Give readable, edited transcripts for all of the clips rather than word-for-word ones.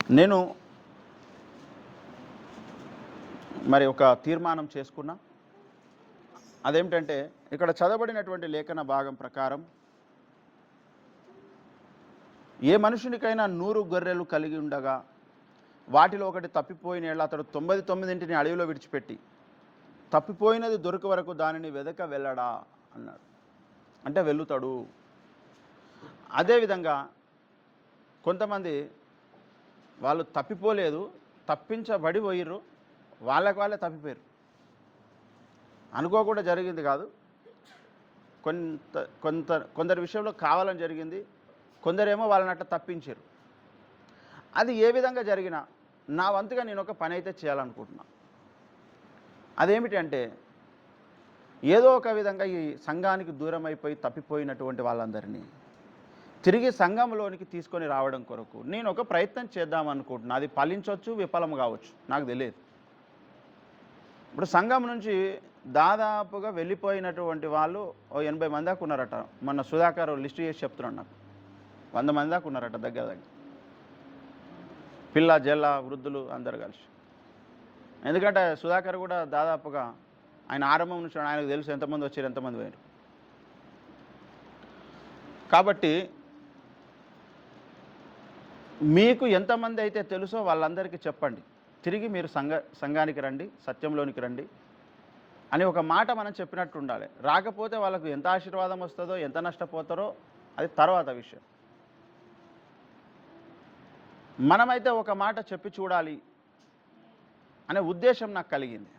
నేను మరి ఒక తీర్మానం చేసుకున్నా. అదేమిటంటే ఇక్కడ చదవబడినటువంటి లేఖన భాగం ప్రకారం ఏ మనుషునికైనా 100 గొర్రెలు కలిగి ఉండగా వాటిలో ఒకటి తప్పిపోయిన యెడల అతడు 99 అడవిలో విడిచిపెట్టి తప్పిపోయినది దొరికే వరకు దానిని వెదక వెళ్ళడా అన్నాడు. అంటే వెళ్తాడు. అదేవిధంగా కొంతమంది వాళ్ళు తప్పిపోలేదు, తప్పించబడి పోయిర్రు, వాళ్ళే తప్పిపోయారు. అనుకోకుండా జరిగింది కాదు. కొందరి విషయంలో కావాలని జరిగింది, కొందరేమో వాళ్ళని అట్లా తప్పించారు. అది ఏ విధంగా జరిగినా నా వంతుగా నేను ఒక పని అయితే చేయాలనుకుంటున్నా. అదేమిటి అంటే ఏదో ఒక విధంగా ఈ సంఘానికి దూరం అయిపోయి తప్పిపోయినటువంటి వాళ్ళందరినీ తిరిగి సంఘంలోనికి తీసుకొని రావడం కొరకు నేను ఒక ప్రయత్నం చేద్దామనుకుంటున్నా. అది ఫలించవచ్చు, విఫలం కావచ్చు, నాకు తెలియదు. ఇప్పుడు సంఘం నుంచి దాదాపుగా వెళ్ళిపోయినటువంటి వాళ్ళు 80 మంది దాకా ఉన్నారట. మొన్న సుధాకర్ లిస్టు చేసి చెప్తున్నాడు నాకు. 100 మంది దాకా ఉన్నారట దగ్గర. పిల్ల జల్ల వృద్ధులు అందరు కలిసి. ఎందుకంటే సుధాకర్ కూడా దాదాపుగా ఆయన ఆరంభం నుంచి ఆయనకు తెలుసు ఎంతమంది వచ్చారు, ఎంతమంది పోయారు. కాబట్టి మీకు ఎంతమంది అయితే తెలుసో వాళ్ళందరికీ చెప్పండి, తిరిగి మీరు సంఘానికి రండి, సత్యంలోనికి రండి అని ఒక మాట మనం చెప్పినట్టు ఉండాలి. రాకపోతే వాళ్ళకు ఎంత ఆశీర్వాదం వస్తుందో, ఎంత నష్టపోతారో అది తర్వాత విషయం. మనమైతే ఒక మాట చెప్పి చూడాలి అనే ఉద్దేశం నాకు కలిగింది.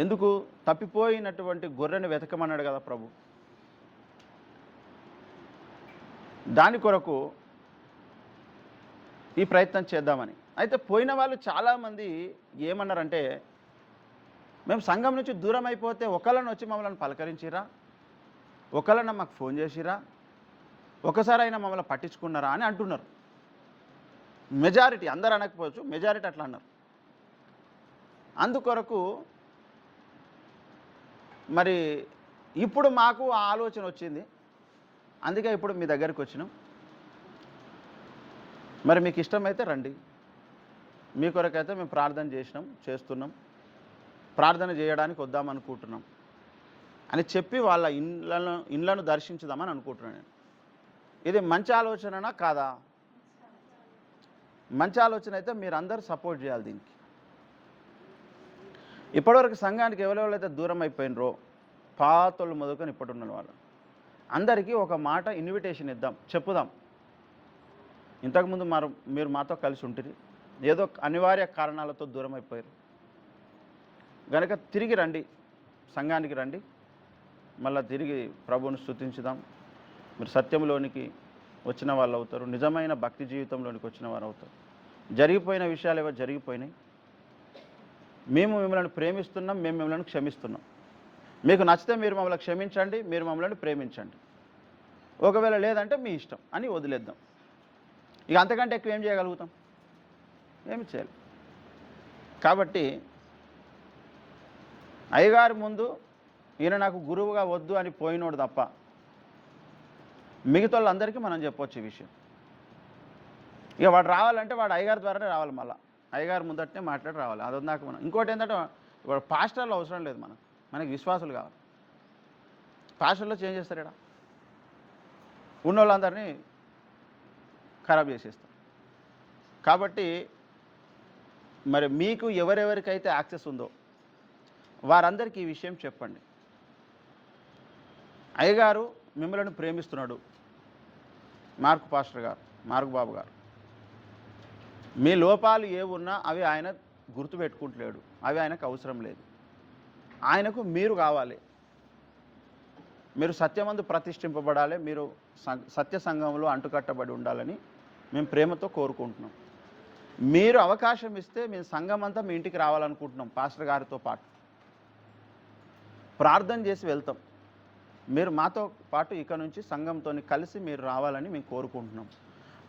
ఎందుకు? తప్పిపోయినటువంటి గొర్రెని వెతకమన్నాడు కదా ప్రభు. దాని కొరకు ఈ ప్రయత్నం చేద్దామని. అయితే పోయిన వాళ్ళు చాలామంది ఏమన్నారంటే, మేము సంఘం నుంచి దూరం అయిపోతే ఒకళ్ళని వచ్చి మమ్మల్ని పలకరించిరా, ఒకళ్ళని మాకు ఫోన్ చేసిరా, ఒకసారైనా మమ్మల్ని పట్టించుకున్నారా అని అంటున్నారు. మెజారిటీ, అందరూ అనకపోవచ్చు, మెజారిటీ అట్లా అన్నారు. అందుకొరకు మరి ఇప్పుడు మాకు ఆ ఆలోచన వచ్చింది. అందుకే ఇప్పుడు మీ దగ్గరికి వచ్చినాం. మరి మీకు ఇష్టమైతే రండి. మీ కొరకైతే మేము ప్రార్థన చేస్తున్నాం, ప్రార్థన చేయడానికి వద్దామనుకుంటున్నాం అని చెప్పి వాళ్ళ ఇండ్లను దర్శించుదామని అనుకుంటున్నాను నేను. ఇది మంచి ఆలోచననా కాదా? మంచి ఆలోచన అయితే మీరందరూ సపోర్ట్ చేయాలి దీనికి. ఇప్పటివరకు సంఘానికి ఎవరెవరైతే దూరం అయిపోయినరో, పాతోళ్ళు మొదలుకొని ఇప్పటి వాళ్ళు అందరికీ ఒక మాట ఇన్విటేషన్ ఇద్దాం, చెప్పుదాం. ఇంతకుముందు మీరు మాతో కలిసి ఉంటుంది, ఏదో అనివార్య కారణాలతో దూరం అయిపోయారు కనుక తిరిగి రండి, సంఘానికి రండి, మళ్ళీ తిరిగి ప్రభువును స్తుతించుదాం. మీరు సత్యంలోనికి వచ్చిన వాళ్ళు అవుతారు, నిజమైన భక్తి జీవితంలోనికి వచ్చిన వారు అవుతారు. జరిగిపోయిన విషయాలు ఏవో జరిగిపోయినాయి. మేము మిమ్మల్ని ప్రేమిస్తున్నాం, మేము మిమ్మల్ని క్షమిస్తున్నాం. మీకు నచ్చితే మీరు మమ్మల్ని క్షమించండి, మీరు మమ్మల్ని ప్రేమించండి. ఒకవేళ లేదంటే మీ ఇష్టం అని వదిలేద్దాం. ఇక అంతకంటే ఎక్కువ ఏం చేయగలుగుతాం? ఏమి చేయాలి? కాబట్టి అయ్యగారి ముందు ఈయన నాకు గురువుగా వద్దు అని పోయినోడు తప్ప మిగతా వాళ్ళందరికీ మనం చెప్పొచ్చు ఈ విషయం. ఇక వాడు రావాలంటే వాడు అయ్యగారి ద్వారానే రావాలి. మళ్ళీ అయ్యగారి ముందటనే మాట్లాడి రావాలి. అది నాకు మనం ఇంకోటి ఏంటంటే వాడు పాస్టర్లు అవసరం లేదు, మనకి విశ్వాసులు కావాలి. పాస్టర్లో చేంజ్ చేస్తారు, ఇక్కడ ఉన్న వాళ్ళందరినీ ఖరాబ్ చేసేస్తారు. కాబట్టి మరి మీకు ఎవరెవరికైతే యాక్సెస్ ఉందో వారందరికీ ఈ విషయం చెప్పండి. అయ్యగారు మిమ్మల్ని ప్రేమిస్తున్నాడు, మార్కు పాస్టర్ గారు, మార్కు బాబు గారు. మీ లోపాలు ఏవున్నా అవి ఆయన గుర్తుపెట్టుకుంటలేడు, అవి ఆయనకు అవసరం లేదు. ఆయనకు మీరు కావాలి. మీరు సత్యమందు ప్రతిష్ఠింపబడాలి, మీరు సత్య సంఘంలో అంటుకట్టబడి ఉండాలని మేము ప్రేమతో కోరుకుంటున్నాం. మీరు అవకాశం ఇస్తే మేము సంఘం అంతా మీ ఇంటికి రావాలనుకుంటున్నాం. పాస్టర్ గారితో పాటు ప్రార్థన చేసి వెళ్తాం. మీరు మాతో పాటు ఇక నుంచి సంఘంతో కలిసి మీరు రావాలని మేము కోరుకుంటున్నాం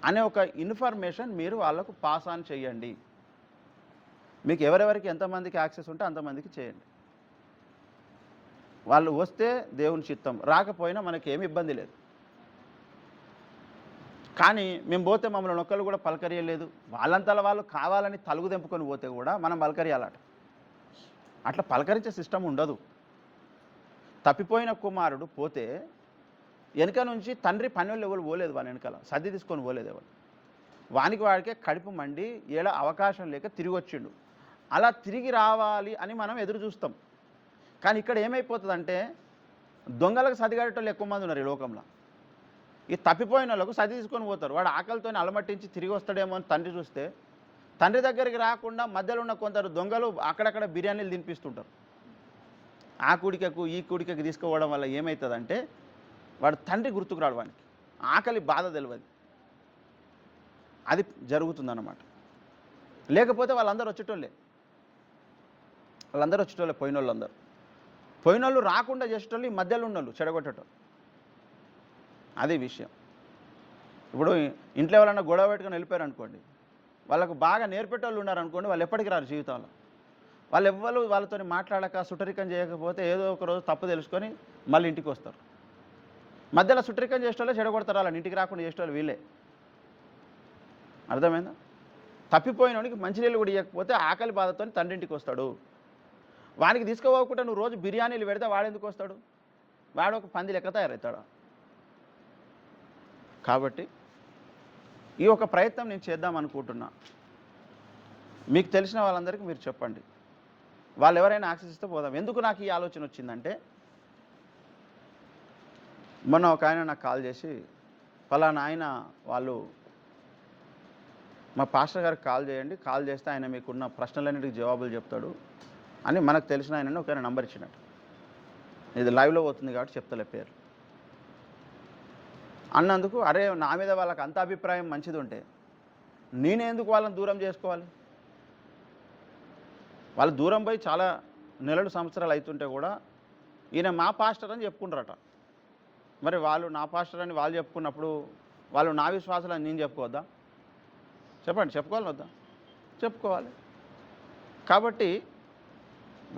అనే ఒక ఇన్ఫర్మేషన్ మీరు వాళ్ళకు పాస్ ఆన్ చేయండి. మీకు ఎవరెవరికి ఎంతమందికి యాక్సెస్ ఉంటే అంతమందికి చేయండి. వాళ్ళు వస్తే దేవుని చిత్తం, రాకపోయినా మనకి ఏమి ఇబ్బంది లేదు. కానీ మేము పోతే మమ్మల్ని ఒక్కళ్ళు కూడా పలకరియలేదు. వాళ్ళంతల వాళ్ళు కావాలని తలుగు తెంపుకొని పోతే కూడా మనం పలకరియాలట. అట్లా పలకరించే సిస్టమ్ ఉండదు. తప్పిపోయిన కుమారుడు పోతే వెనక నుంచి తండ్రి పనోళ్ళు ఎవరు పోలేదు, వాని వెనకాల సర్ది తీసుకొని పోలేదు ఎవరు. వాడికే కడుపు మండి ఏడ అవకాశం లేక తిరిగి వచ్చిండు. అలా తిరిగి రావాలి అని మనం ఎదురు చూస్తాం. కానీ ఇక్కడ ఏమైపోతుందంటే దొంగలకు సదిగడేటోళ్ళు ఎక్కువ మంది ఉన్నారు ఈ లోకంలో. ఈ తప్పిపోయిన వాళ్ళకు సది తీసుకొని పోతారు. వాడు ఆకలితోనే అలమట్టించి తిరిగి వస్తాడేమో అని తండ్రి చూస్తే తండ్రి దగ్గరికి రాకుండా మధ్యలో ఉన్న కొందరు దొంగలు అక్కడక్కడ బిర్యానీలు తినిపిస్తుంటారు. ఆ కుడికకు ఈ కుడికకు తీసుకుపోవడం వల్ల ఏమవుతుందంటే వాడు తండ్రి గుర్తుకు రాడు, వానికి ఆకలి బాధ తెలియదు. అది జరుగుతుందన్నమాట. లేకపోతే వాళ్ళందరూ వచ్చేటోళ్ళే పోయినోళ్ళు రాకుండా చేసేటోళ్ళు ఈ మధ్యలో ఉన్నోళ్ళు చెడగొట్టేటోళ్ళు. అది విషయం. ఇప్పుడు ఇంట్లో ఎవరైనా గొడవ పెట్టుకొని వెళ్ళిపోయారు అనుకోండి, వాళ్ళకు బాగా నేర్పేటోళ్ళు ఉన్నారనుకోండి, వాళ్ళు ఎప్పటికి రారు జీవితంలో. వాళ్ళు ఎవ్వరు వాళ్ళతో మాట్లాడక సుటరికం చేయకపోతే ఏదో ఒక రోజు తప్పు తెలుసుకొని మళ్ళీ ఇంటికి వస్తారు. మధ్యలో సుటరికం చేసేటోళ్ళే చెడగొడతారు, వాళ్ళని ఇంటికి రాకుండా చేసేటోళ్ళు వీళ్ళే. అర్థమైందా? తప్పిపోయినోడికి మంచినీళ్ళు కూడా ఇవ్వకపోతే ఆకలి బాధతో తండ్రింటికి వస్తాడు. వానికి తీసుకోపోకుండా నువ్వు రోజు బిర్యానీలు పెడితే వాడెందుకు వస్తాడు? వాడు ఒక పంది లెక్క తయారవుతాడు. కాబట్టి ఈ ఒక ప్రయత్నం నేను చేద్దాం అనుకుంటున్నా. మీకు తెలిసిన వాళ్ళందరికీ మీరు చెప్పండి. వాళ్ళు ఎవరైనా యాక్సెస్ ఇస్తే పోదాం. ఎందుకు నాకు ఈ ఆలోచన వచ్చిందంటే, మొన్న ఒక ఆయన నాకు కాల్ చేసి, ఫలానా ఆయన వాళ్ళు మా పాస్టర్ గారికి కాల్ చేయండి, కాల్ చేస్తే ఆయన మీకున్న ప్రశ్నలన్నిటికీ జవాబులు చెప్తాడు అని మనకు తెలిసిన ఆయనని ఒక నంబర్ ఇచ్చినట్టు. ఇది లైవ్లో పోతుంది కాబట్టి చెప్తలే పేరు. అన్నందుకు అరే నా మీద వాళ్ళకి అంత అభిప్రాయం మంచిది ఉంటే నేనేందుకు వాళ్ళని దూరం చేసుకోవాలి? వాళ్ళు దూరం పోయి చాలా నెలలు సంవత్సరాలు అవుతుంటే కూడా ఈయన మా పాస్టర్ అని చెప్పుకుంటారట. మరి వాళ్ళు నా పాస్టర్ అని వాళ్ళు చెప్పుకున్నప్పుడు వాళ్ళు నా విశ్వాసాలు అని నేను చెప్పుకోవద్దా? చెప్పండి, చెప్పుకోవాలి వద్దా? చెప్పుకోవాలి. కాబట్టి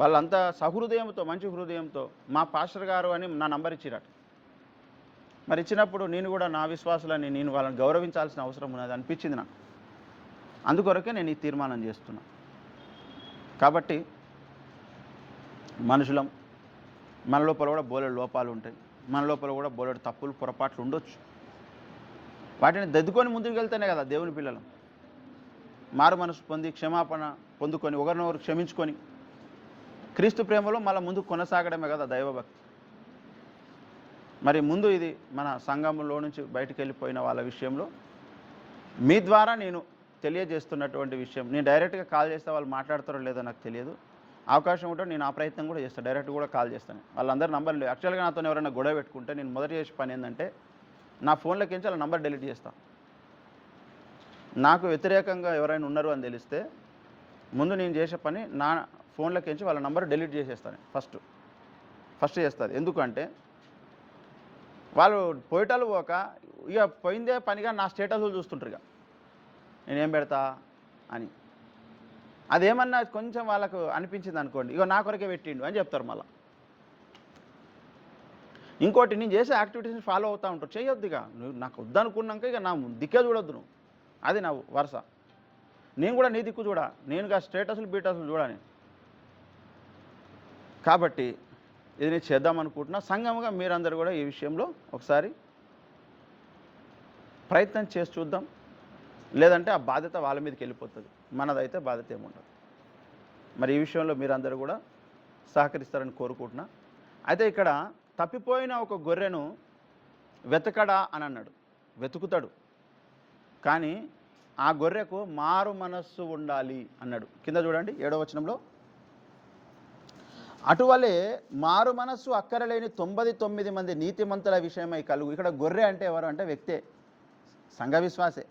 వాళ్ళంతా సహృదయంతో మంచి హృదయంతో మా పాస్టర్ గారు అని నా నంబర్ ఇచ్చిరట. మరి ఇచ్చినప్పుడు నేను కూడా నా విశ్వాసాలని నేను వాళ్ళని గౌరవించాల్సిన అవసరం ఉన్నది అనిపించింది నాకు. అందుకొరకే నేను ఈ తీర్మానం చేస్తున్నా. కాబట్టి మనుషులం, మన లోపల కూడా బోలెడు లోపాలు ఉంటాయి, మన లోపల కూడా బోలెడు తప్పులు పొరపాట్లు ఉండొచ్చు. వాటిని దిద్దుకొని ముందుకు వెళ్తేనే కదా దేవుని పిల్లలం. మారు మనసు పొంది క్షమాపణ పొందుకొని ఒకరినొకరు క్షమించుకొని క్రీస్తు ప్రేమలో మళ్ళీ ముందుకు కొనసాగడమే కదా దైవభక్తి. మరి ముందు ఇది మన సంఘంలో నుంచి బయటికి వెళ్ళిపోయిన వాళ్ళ విషయంలో మీ ద్వారా నేను తెలియజేస్తున్నటువంటి విషయం. నేను డైరెక్ట్గా కాల్ చేస్తే వాళ్ళు మాట్లాడతారో లేదో నాకు తెలియదు. అవకాశం ఉంటే నేను ఆ ప్రయత్నం కూడా చేస్తాను, డైరెక్ట్ కూడా కాల్ చేస్తాను. వాళ్ళందరూ నంబర్ లేవు. యాక్చువల్గా నాతో ఎవరైనా గొడవ పెట్టుకుంటే నేను మొదటి చేసే పని ఏంటంటే నా ఫోన్లోకి నుంచి వాళ్ళ నంబర్ డిలీట్ చేస్తాను. నాకు వ్యతిరేకంగా ఎవరైనా ఉన్నారు అని తెలిస్తే ముందు నేను చేసే పని నా ఫోన్లోకి నుంచి వాళ్ళ నంబర్ డిలీట్ చేసేస్తాను. ఫస్ట్ చేస్తుంది. ఎందుకంటే వాళ్ళు పోయేటాలు పోక ఇక పోయిందే పనిగా నా స్టేటస్లు చూస్తుంటారు. ఇక నేనేం పెడతా అని అదేమన్నా కొంచెం వాళ్ళకు అనిపించింది అనుకోండి, ఇక నా కొరకే పెట్టిండు అని చెప్తారు. మళ్ళీ ఇంకోటి నేను చేసే యాక్టివిటీస్ని ఫాలో అవుతూ ఉంటారు. చేయొద్దు, ఇక నువ్వు నాకు వద్దనుకున్నాక ఇక నా దిక్కే చూడొద్దు నువ్వు. అది నా వరుస. నేను కూడా నీ దిక్కు చూడా, నేనుగా స్టేటస్లు బీటస్లు చూడని. కాబట్టి ఇది నేను చేద్దామనుకుంటున్నా. సంఘముగా మీరందరూ కూడా ఈ విషయంలో ఒకసారి ప్రయత్నం చేసి చూద్దాం. లేదంటే ఆ బాధ్యత వాళ్ళ మీదకి వెళ్ళిపోతుంది, మనదైతే బాధ్యత ఏముండదు. మరి ఈ విషయంలో మీరందరూ కూడా సహకరిస్తారని కోరుకుంటున్నా. అయితే ఇక్కడ తప్పిపోయిన ఒక గొర్రెను వెతకడా అని అన్నాడు. వెతుకుతాడు, కానీ ఆ గొర్రెకు మారు మనస్సు ఉండాలి అన్నాడు. కింద చూడండి 7వ వచనంలో, అటువలే మారు మనస్సు అక్కరలేని 99 మంది నీతిమంతుల విషయమై కలుగు. ఇక్కడ గొర్రె అంటే ఎవరు అంటే వ్యక్తే, సంఘ విశ్వాసే.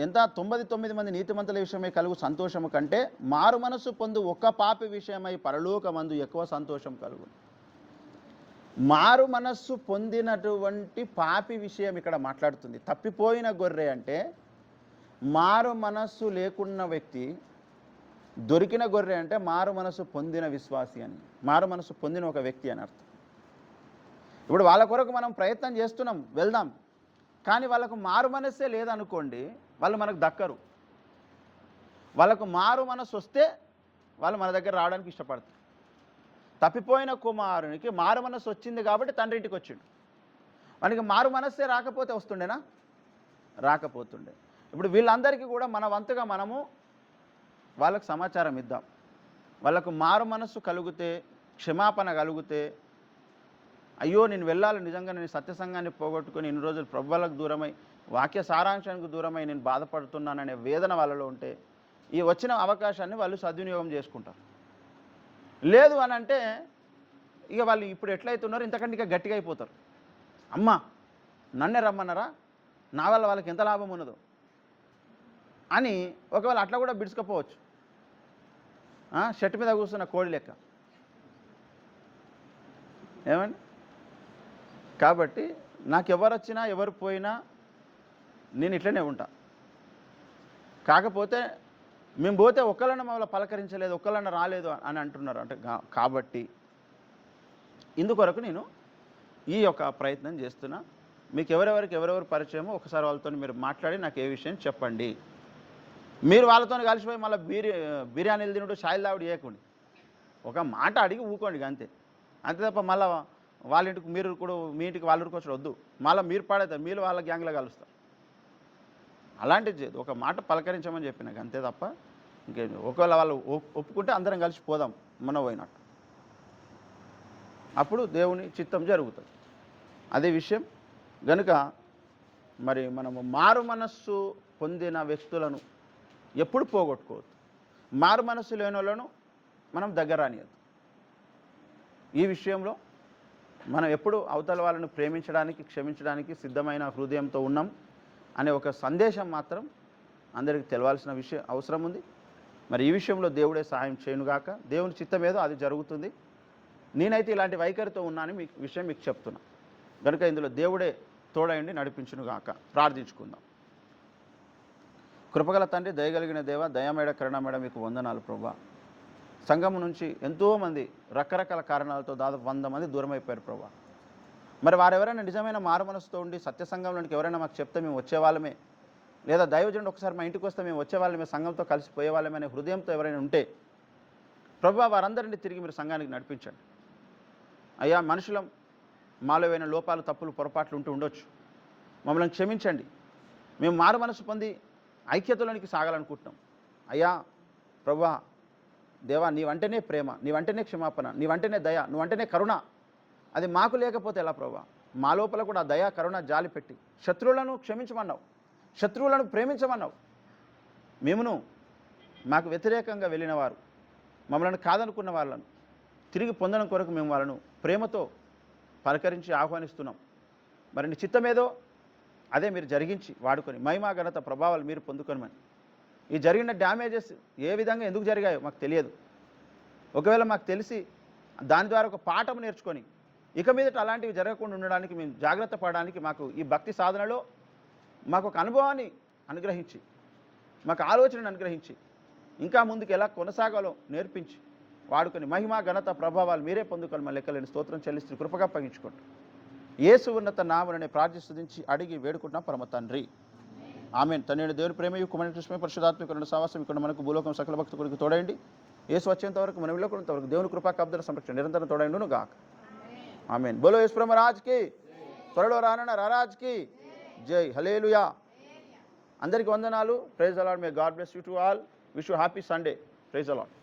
ఎంత 99 మంది నీతిమంతుల విషయమై కలుగు సంతోషము కంటే మారు మనస్సు పొందు ఒక్క పాపి విషయమై పరలోకమందు ఎక్కువ సంతోషం కలుగు. మారు మనస్సు పొందినటువంటి పాపి విషయం ఇక్కడ మాట్లాడుతుంది. తప్పిపోయిన గొర్రె అంటే మారు మనస్సు లేకున్న వ్యక్తి, దొరికిన గొర్రె అంటే మారు మనస్సు పొందిన విశ్వాసి అని, మారు మనస్సు పొందిన ఒక వ్యక్తి అని అర్థం. ఇప్పుడు వాళ్ళ కొరకు మనం ప్రయత్నం చేస్తున్నాం, వెళ్దాం. కానీ వాళ్ళకు మారు మనస్సే లేదనుకోండి, వాళ్ళు మనకు దక్కరు. వాళ్ళకు మారు మనస్సు వస్తే వాళ్ళు మన దగ్గర రావడానికి ఇష్టపడతారు. తప్పిపోయిన కుమారునికి మారు మనస్సు వచ్చింది కాబట్టి తండ్రి ఇంటికి వచ్చిండు. వానికి మారు మనస్సే రాకపోతే వస్తుండేనా? రాకపోతుండే. ఇప్పుడు వీళ్ళందరికీ కూడా మన వంతుగా మనము వాళ్ళకు సమాచారం ఇద్దాం. వాళ్ళకు మారు మనస్సు కలిగితే, క్షమాపణ కలిగితే, అయ్యో నేను వెళ్ళాలి, నిజంగా నేను సత్యసంగాన్ని పోగొట్టుకొని ఇన్ని రోజులు ప్రభువులకు దూరమై, వాక్య సారాంశానికి దూరమై నేను బాధపడుతున్నాననే వేదన వాళ్ళలో ఉంటే, ఈ వచ్చిన అవకాశాన్ని వాళ్ళు సద్వినియోగం చేసుకుంటారు. లేదు అని అంటే ఇక వాళ్ళు ఇప్పుడు ఎట్లయితున్నారో ఇంతకంటే ఇక గట్టిగా అయిపోతారు. అమ్మ నన్నే రమ్మన్నారా, నా వల్ల వాళ్ళకి ఎంత లాభం ఉన్నదో అని ఒకవేళ అట్లా కూడా బిడుచుకపోవచ్చు. షర్ట్ మీద కూర్చున్న కోడి లెక్క. ఏమండి? కాబట్టి నాకు ఎవరు వచ్చినా ఎవరు పోయినా నేను ఇట్లనే ఉంటా. కాకపోతే మేము పోతే ఒక్కళ్ళన్న మమ్మల్ని పలకరించలేదు, ఒక్కళ్ళన్న రాలేదు అని అంటున్నారు. అంటే కాబట్టి ఇందుకొరకు నేను ఈ యొక్క ప్రయత్నం చేస్తున్నా. మీకు ఎవరెవరు పరిచయమో ఒకసారి వాళ్ళతో మీరు మాట్లాడి నాకు ఏ విషయం చెప్పండి. మీరు వాళ్ళతో కలిసిపోయి మళ్ళీ బిర్యానీలు తినుడు, షాయిలు తాగుడు చేయకండి. ఒక మాట అడిగి ఊకోండి అంతే. అంతే తప్ప మళ్ళీ వాళ్ళ ఇంటికి మీరు కూడా మీ ఇంటికి వాళ్ళ ఊరికి వచ్చి వద్దు. మళ్ళీ మీరు పాడవుతారు, మీరు వాళ్ళ గ్యాంగ్లో కలుస్తారు. అలాంటిది చేయదు. ఒక మాట పలకరించమని చెప్పినాక అంతే తప్ప ఇంకేం. ఒకవేళ వాళ్ళు ఒప్పుకుంటే అందరం కలిసి పోదాం మనం పోయినట్టు. అప్పుడు దేవుని చిత్తం జరుగుతుంది. అదే విషయం గనుక మరి మనము మారు మనస్సు పొందిన వ్యక్తులను ఎప్పుడు పోగొట్టుకోవద్దు. మారు మనస్సు లేని వాళ్ళను మనం దగ్గర రానియద్దు. ఈ విషయంలో మనం ఎప్పుడు అవతల వాళ్ళను ప్రేమించడానికి, క్షమించడానికి సిద్ధమైన హృదయంతో ఉన్నాం అనే ఒక సందేశం మాత్రం అందరికీ తెలవాల్సిన అవసరం ఉంది. మరి ఈ విషయంలో దేవుడే సహాయం చేయనుగాక. దేవుని చిత్తం ఏదో అది జరుగుతుంది. నేనైతే ఇలాంటి వైఖరితో ఉన్నానని విషయం మీకు చెప్తున్నా. కనుక ఇందులో దేవుడే తోడయండి నడిపించునుగాక. ప్రార్థించుకుందాం. కృపగల తండ్రి, దయగలిగిన దేవ, దయమేడ కరుణమేడ మీకు వందనాలు ప్రభువా. సంఘం నుంచి ఎంతోమంది రకరకాల కారణాలతో దాదాపు 100 మంది దూరం అయిపోయారు ప్రభువా. మరి వారెవరైనా నిజమైన మారు మనసుతో ఉండి సత్యసంఘంలోనికి ఎవరైనా మాకు చెప్తే మేము వచ్చేవాళ్ళమే, లేదా దైవజనుడు ఒకసారి మా ఇంటికి వస్తే మేము వచ్చేవాళ్ళమే, సంఘంతో కలిసిపోయే వాళ్ళమే అనే హృదయంతో ఎవరైనా ఉంటే ప్రభువా వారందరినీ తిరిగి మీరు సంఘానికి నడిపించండి. అయ్యా మనుషులం, మాలో ఏవైనా లోపాలు, తప్పులు, పొరపాట్లు ఉండొచ్చు. మమ్మల్ని క్షమించండి. మేము మారు మనసు పొంది ఐక్యతలోనికి సాగాలనుకుంటున్నాం. అయ్యా ప్రభువా దేవా, నీవంటేనే ప్రేమ, నీవంటేనే క్షమాపణ, నీవంటేనే దయ, నువ్వంటేనే కరుణ. అది మాకు లేకపోతే ఎలా ప్రభువా? మా లోపల కూడా దయ, కరుణ, జాలి పెట్టి శత్రువులను క్షమించమన్నావు, శత్రువులను ప్రేమించమన్నావు. మేమును మాకు వ్యతిరేకంగా వెళ్ళిన వారు, మమ్మల్ని కాదనుకున్న వాళ్ళను తిరిగి పొందడం కొరకు మేము వాళ్ళను ప్రేమతో పలకరించి ఆహ్వానిస్తున్నాం. మరి నీ చిత్తమేదో అదే మీరు జరిగించి వాడుకొని మహిమా ఘనత ప్రభావాలు మీరు పొందుకొనమని. ఈ జరిగిన డ్యామేజెస్ ఏ విధంగా ఎందుకు జరిగాయో మాకు తెలియదు. ఒకవేళ మాకు తెలిసి దాని ద్వారా ఒక పాఠం నేర్చుకొని ఇక మీదట అలాంటివి జరగకుండా ఉండడానికి మేము జాగ్రత్త పడడానికి మాకు ఈ భక్తి సాధనలో మాకు ఒక అనుభవాన్ని అనుగ్రహించి, మాకు ఆలోచనను అనుగ్రహించి, ఇంకా ముందుకు ఎలా కొనసాగాలో నేర్పించి వాడుకొని మహిమా ఘనత ప్రభావాలు మీరే పొందుకొని మా లెక్కలేని స్తోత్రం చెల్లిస్తూ కృపగా అప్పగించుకోండి. యేసు ఉన్నత నామమున ప్రార్థిస్తుదించి అడిగి వేడుకుంటున్నాం పరమ తండ్రి. ఆమేన్. తండ్రి దేవుని ప్రేమయు కుమారుని కృష్ణ పరిశుద్ధాత్మక సావాసం ఇక్కడ మనకు భూలోకం సకల భక్తులకు తోడైండి. యేసు వచ్చేంత వరకు మనం ఇళ్ళకున్నంత వరకు దేవుని కృపా కబ్దల సంరక్షణ నిరంతరం తోడైండును గాక. ఆమేన్. బోలో యేసు ప్రభు మహారాజ్కి, త్వరలో రానున్న రారాజ్కి జై. హల్లెలూయా. అందరికీ వందనాలు. Praise the Lord. May God bless you to all. Wish you happy Sunday. Praise the lord.